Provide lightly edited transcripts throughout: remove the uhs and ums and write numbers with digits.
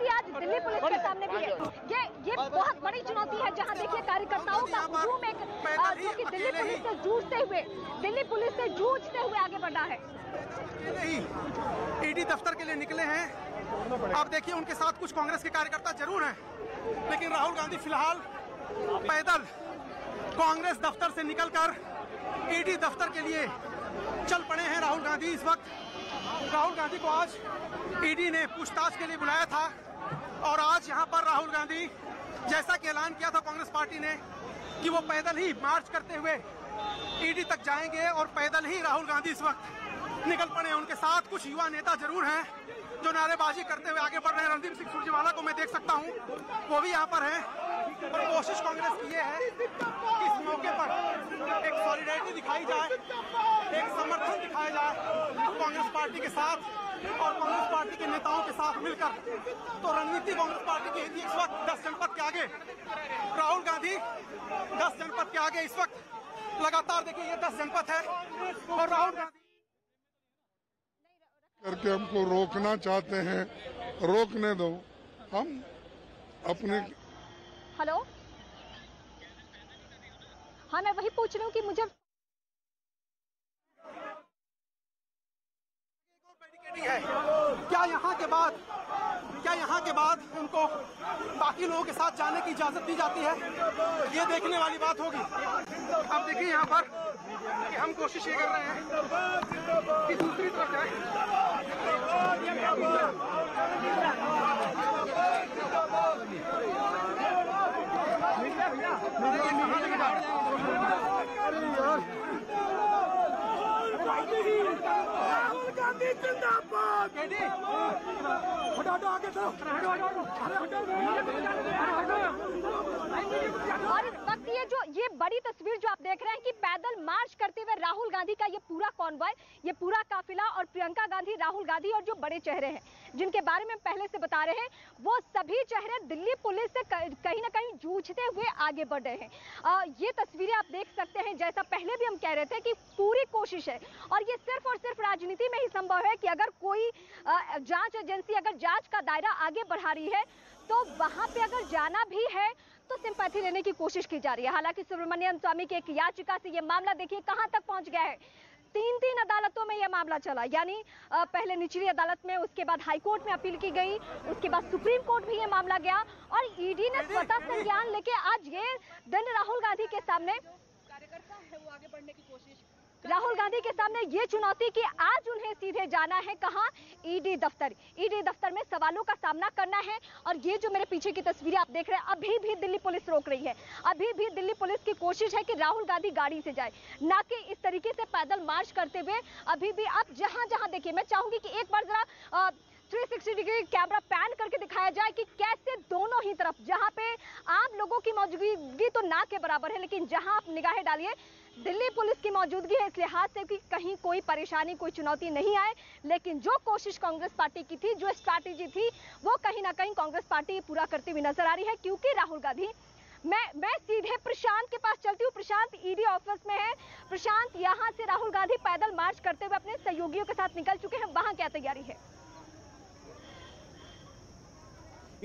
चुनौती आज दिल्ली पुलिस के सामने भी है। ये बहुत बड़ी चुनौती है, जहां देखिए कार्यकर्ताओं का हुजूम एक जो कि दिल्ली पुलिस से जूझते हुए आगे बढ़ा है। ईडी दफ्तर के लिए निकले हैं। आप देखिए उनके साथ कुछ कांग्रेस के कार्यकर्ता जरूर हैं, लेकिन राहुल गांधी फिलहाल पैदल कांग्रेस दफ्तर से निकलकर ईडी दफ्तर के लिए चल पड़े हैं। राहुल गांधी को आज ईडी ने पूछताछ के लिए बुलाया था और आज यहां पर राहुल गांधी, जैसा कि ऐलान किया था कांग्रेस पार्टी ने कि वो पैदल ही मार्च करते हुए ईडी तक जाएंगे और पैदल ही राहुल गांधी इस वक्त निकल पड़े हैं। उनके साथ कुछ युवा नेता जरूर हैं जो नारेबाजी करते हुए आगे बढ़ रहे हैं। रणदीप सिंह सुरजेवाला को मैं देख सकता हूं, वो भी यहाँ पर है। और कोशिश कांग्रेस की ये है कि इस मौके पर एक सॉलिडेरिटी दिखाई जाए, एक समर्थन दिखाया जाए कांग्रेस पार्टी के साथ और कांग्रेस पार्टी के नेताओं के साथ मिलकर। तो रणनीति कांग्रेस पार्टी की है इस वक्त 10 जनपद के आगे राहुल गांधी 10 जनपद के आगे इस वक्त लगातार देखिए ये 10 जनपद है और राहुल गांधी करके हमको रोकना चाहते हैं। रोकने दो, हम अपने। हेलो, हाँ मैं वही पूछ रही हूँ कि मुझे है क्या यहाँ के बाद उनको बाकी लोगों के साथ जाने की इजाजत दी जाती है, ये देखने वाली बात होगी। अब देखिए यहाँ पर कि हम कोशिश ये कर रहे हैं कि दूसरी तरफ जाए। राहुल गांधी जिंदाबाद। और इस वक्त ये बड़ी तस्वीर जो आप देख रहे हैं कि पैदल मार्च करते हुए राहुल गांधी का ये पूरा कॉन्वॉय, ये पूरा काफिला और प्रियंका गांधी, राहुल गांधी और जो बड़े चेहरे हैं जिनके बारे में पहले से बता रहे हैं, वो सभी चेहरे दिल्ली पुलिस से कहीं ना कहीं जूझते हुए आगे बढ़ रहे हैं। ये तस्वीरें आप देख सकते हैं, जैसा पहले भी हम कह रहे थे कि पूरी कोशिश है और ये सिर्फ और सिर्फ राजनीति में ही संभव है कि अगर कोई जांच एजेंसी अगर जांच का दायरा आगे बढ़ा रही है तो वहां पे अगर जाना भी है तो सिंपैथी लेने की कोशिश की जा रही है। हालांकि सुब्रमण्यम स्वामी की एक याचिका से ये मामला देखिए कहां तक पहुंच गया है। 3 अदालतों में यह मामला चला, यानी पहले निचली अदालत में, उसके बाद हाई कोर्ट में अपील की गई, उसके बाद सुप्रीम कोर्ट भी ये मामला गया और ईडी ने स्वतः संज्ञान लेके आज ये दिन राहुल गांधी के सामने, कार्यकर्ता है वो आगे बढ़ने की कोशिश, राहुल गांधी के सामने ये चुनौती कि आज उन्हें सीधे जाना है कहां, ईडी दफ्तर। ईडी दफ्तर में सवालों का सामना करना है और ये जो मेरे पीछे की तस्वीरें आप देख रहे हैं, अभी भी दिल्ली पुलिस रोक रही है। अभी भी दिल्ली पुलिस की कोशिश है कि राहुल गांधी गाड़ी से जाए, ना कि इस तरीके से पैदल मार्च करते हुए। अभी भी आप जहां जहां देखिए, मैं चाहूंगी कि एक बार जरा 360 डिग्री कैमरा पैन करके दिखाया जाए कि कैसे दोनों ही तरफ, जहां पे आम लोगों की मौजूदगी तो ना के बराबर है, लेकिन जहां आप निगाहें डालिए दिल्ली पुलिस की मौजूदगी है, इस लिहाज से कि कहीं कोई परेशानी, कोई चुनौती नहीं आए। लेकिन जो कोशिश कांग्रेस पार्टी की थी, जो स्ट्रैटेजी थी, वो कहीं ना कहीं कांग्रेस पार्टी पूरा करती हुई नजर आ रही है। क्योंकि राहुल गांधी, मैं सीधे प्रशांत के पास चलती हूँ। प्रशांत ईडी ऑफिस में है। प्रशांत, यहाँ से राहुल गांधी पैदल मार्च करते हुए अपने सहयोगियों के साथ निकल चुके हैं, वहां क्या तैयारी है?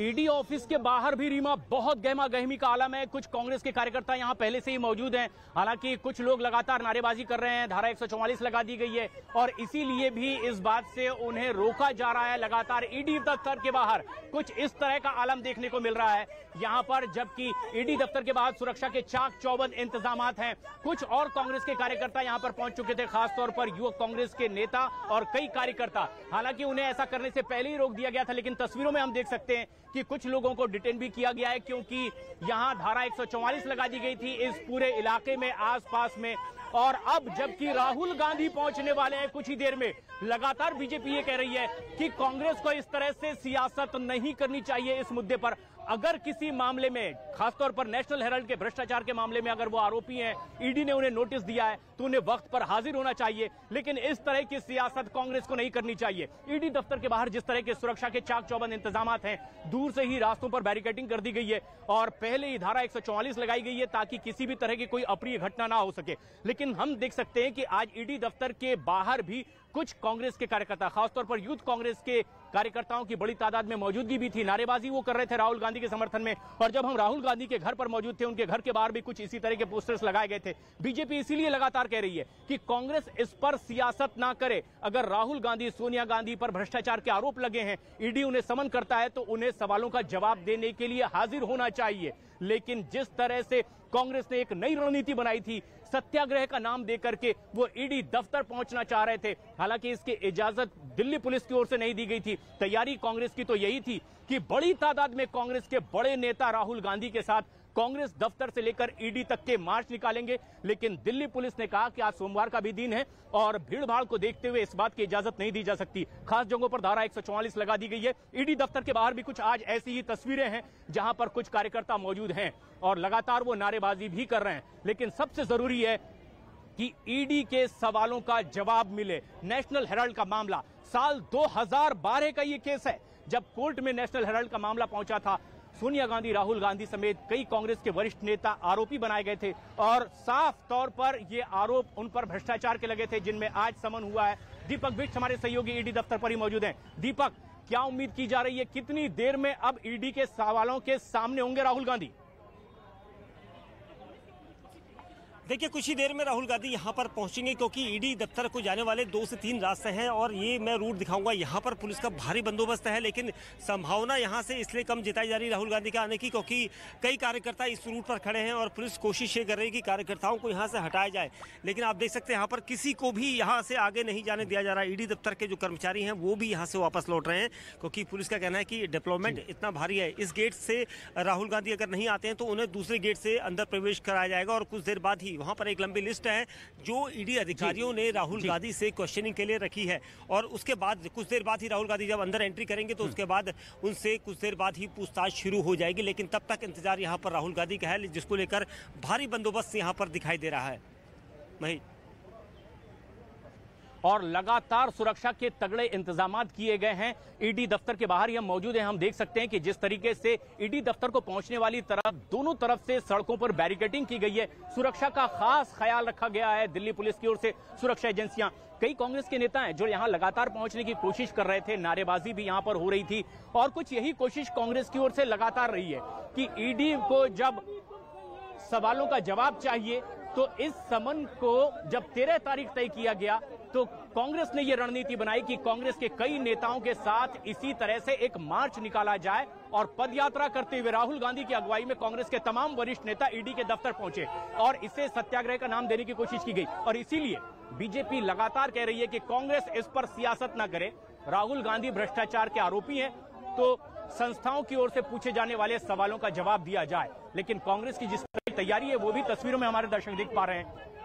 ईडी ऑफिस के बाहर भी रीमा बहुत गहमा गहमी का आलम है। कुछ कांग्रेस के कार्यकर्ता यहां पहले से ही मौजूद हैं। हालांकि कुछ लोग लगातार नारेबाजी कर रहे हैं, धारा 144 लगा दी गई है और इसीलिए भी इस बात से उन्हें रोका जा रहा है। लगातार ईडी दफ्तर के बाहर कुछ इस तरह का आलम देखने को मिल रहा है यहां पर, जबकि ईडी दफ्तर के बाहर सुरक्षा के चाक चौबंद इंतजामात हैं। कुछ और कांग्रेस के कार्यकर्ता यहां पर पहुंच चुके थे, खासतौर पर युवक कांग्रेस के नेता और कई कार्यकर्ता। हालांकि उन्हें ऐसा करने से पहले ही रोक दिया गया था, लेकिन तस्वीरों में हम देख सकते हैं कि कुछ लोगों को डिटेन भी किया गया है, क्योंकि यहां धारा 144 लगा दी गई थी इस पूरे इलाके में, आसपास में। और अब जबकि राहुल गांधी पहुंचने वाले हैं कुछ ही देर में, लगातार बीजेपी ये कह रही है कि कांग्रेस को इस तरह से सियासत नहीं करनी चाहिए इस मुद्दे पर। अगर किसी मामले में, खासतौर पर नेशनल हेराल्ड के भ्रष्टाचार के मामले में अगर वो आरोपी हैं, ईडी ने उन्हें नोटिस दिया है तो उन्हें वक्त पर हाजिर होना चाहिए, लेकिन इस तरह की सियासत कांग्रेस को नहीं करनी चाहिए। ईडी दफ्तर के बाहर जिस तरह के सुरक्षा के चाक चौबंद इंतजामात हैं, दूर से ही रास्तों पर बैरिकेडिंग कर दी गई है और पहले ही धारा 144 लगाई गई है ताकि किसी भी तरह की कोई अप्रिय घटना ना हो सके। लेकिन हम देख सकते हैं कि आज ईडी दफ्तर के बाहर भी कुछ कांग्रेस के कार्यकर्ता, खासतौर पर यूथ कांग्रेस के कार्यकर्ताओं की बड़ी तादाद में मौजूदगी भी थी, नारेबाजी वो कर रहे थे राहुल गांधी के समर्थन में। और जब हम राहुल गांधी के घर पर मौजूद थे, उनके घर के बाहर भी कुछ इसी तरह के पोस्टर्स लगाए गए थे। बीजेपी इसीलिए लगातार कह रही है कि कांग्रेस इस पर सियासत ना करे। अगर राहुल गांधी, सोनिया गांधी पर भ्रष्टाचार के आरोप लगे हैं, ईडी उन्हें समन करता है तो उन्हें सवालों का जवाब देने के लिए हाजिर होना चाहिए। लेकिन जिस तरह से कांग्रेस ने एक नई रणनीति बनाई थी, सत्याग्रह का नाम देकर के वो ईडी दफ्तर पहुंचना चाह रहे थे, हालांकि इसकी इजाजत दिल्ली पुलिस की ओर से नहीं दी गई थी। तैयारी कांग्रेस की तो यही थी कि बड़ी तादाद में कांग्रेस के बड़े नेता राहुल गांधी के साथ कांग्रेस दफ्तर से लेकर ईडी तक के मार्च निकालेंगे। लेकिन दिल्ली पुलिस ने कहा कि आज सोमवार का भी दिन है और भीड़-भाड़ को देखते हुए इस बात की इजाजत नहीं दी जा सकती। खास जगहों पर धारा 144 लगा दी गई है। ईडी दफ्तर के बाहर भी कुछ आज ऐसी ही तस्वीरें हैं जहां पर कुछ कार्यकर्ता मौजूद हैं और लगातार वो नारेबाजी भी कर रहे हैं। लेकिन सबसे जरूरी है कि ईडी के सवालों का जवाब मिले। नेशनल हेराल्ड का मामला साल 2012 का ये केस है, जब कोर्ट में नेशनल हेराल्ड का मामला पहुंचा था। सोनिया गांधी, राहुल गांधी समेत कई कांग्रेस के वरिष्ठ नेता आरोपी बनाए गए थे और साफ तौर पर ये आरोप उन पर भ्रष्टाचार के लगे थे, जिनमें आज समन हुआ है। दीपक बिष्ट हमारे सहयोगी ईडी दफ्तर पर ही मौजूद हैं। दीपक, क्या उम्मीद की जा रही है, कितनी देर में अब ईडी के सवालों के सामने होंगे राहुल गांधी? देखिए, कुछ ही देर में राहुल गांधी यहां पर पहुंचेंगे, क्योंकि ईडी दफ्तर को जाने वाले 2 से 3 रास्ते हैं और ये मैं रूट दिखाऊंगा। यहां पर पुलिस का भारी बंदोबस्त है, लेकिन संभावना यहां से इसलिए कम जताई जा रही राहुल गांधी के आने की, क्योंकि कई कार्यकर्ता इस रूट पर खड़े हैं और पुलिस कोशिश ये कर रही है कि कार्यकर्ताओं को यहां से हटाया जाए। लेकिन आप देख सकते हैं यहाँ पर किसी को भी यहाँ से आगे नहीं जाने दिया जा रहा है। ईडी दफ्तर के जो कर्मचारी हैं वो भी यहाँ से वापस लौट रहे हैं, क्योंकि पुलिस का कहना है कि डिप्लॉयमेंट इतना भारी है। इस गेट से राहुल गांधी अगर नहीं आते हैं तो उन्हें दूसरे गेट से अंदर प्रवेश कराया जाएगा और कुछ देर बाद ही वहां पर एक लंबी है जो ईडी अधिकारियों ने राहुल गांधी से क्वेश्चनिंग के लिए रखी है। और उसके बाद कुछ देर बाद ही राहुल गांधी जब अंदर एंट्री करेंगे तो उसके बाद उनसे कुछ देर बाद ही पूछताछ शुरू हो जाएगी। लेकिन तब तक इंतजार यहां पर राहुल गांधी का है, जिसको लेकर भारी बंदोबस्त यहां पर दिखाई दे रहा है। मही और लगातार सुरक्षा के तगड़े इंतजाम किए गए हैं। ईडी दफ्तर के बाहर ही हम मौजूद हैं। हम देख सकते हैं कि जिस तरीके से ईडी दफ्तर को पहुंचने वाली तरफ दोनों तरफ से सड़कों पर बैरिकेडिंग की गई है। सुरक्षा का खास ख्याल रखा गया है दिल्ली पुलिस की ओर से। सुरक्षा एजेंसियां, कई कांग्रेस के नेता हैं जो यहां लगातार पहुंचने की कोशिश कर रहे थे, नारेबाजी भी यहां पर हो रही थी और कुछ यही कोशिश कांग्रेस की ओर से लगातार रही है कि ईडी को जब सवालों का जवाब चाहिए तो इस समन को जब 13 तारीख तय किया गया तो कांग्रेस ने यह रणनीति बनाई कि कांग्रेस के कई नेताओं के साथ इसी तरह से एक मार्च निकाला जाए और पदयात्रा करते हुए राहुल गांधी की अगुवाई में कांग्रेस के तमाम वरिष्ठ नेता ईडी के दफ्तर पहुंचे और इसे सत्याग्रह का नाम देने की कोशिश की गई। और इसीलिए बीजेपी लगातार कह रही है कि कांग्रेस इस पर सियासत न करे। राहुल गांधी भ्रष्टाचार के आरोपी हैं तो संस्थाओं की ओर से पूछे जाने वाले सवालों का जवाब दिया जाए। लेकिन कांग्रेस की जिस तैयारी है वो भी तस्वीरों में हमारे दर्शक देख पा रहे हैं।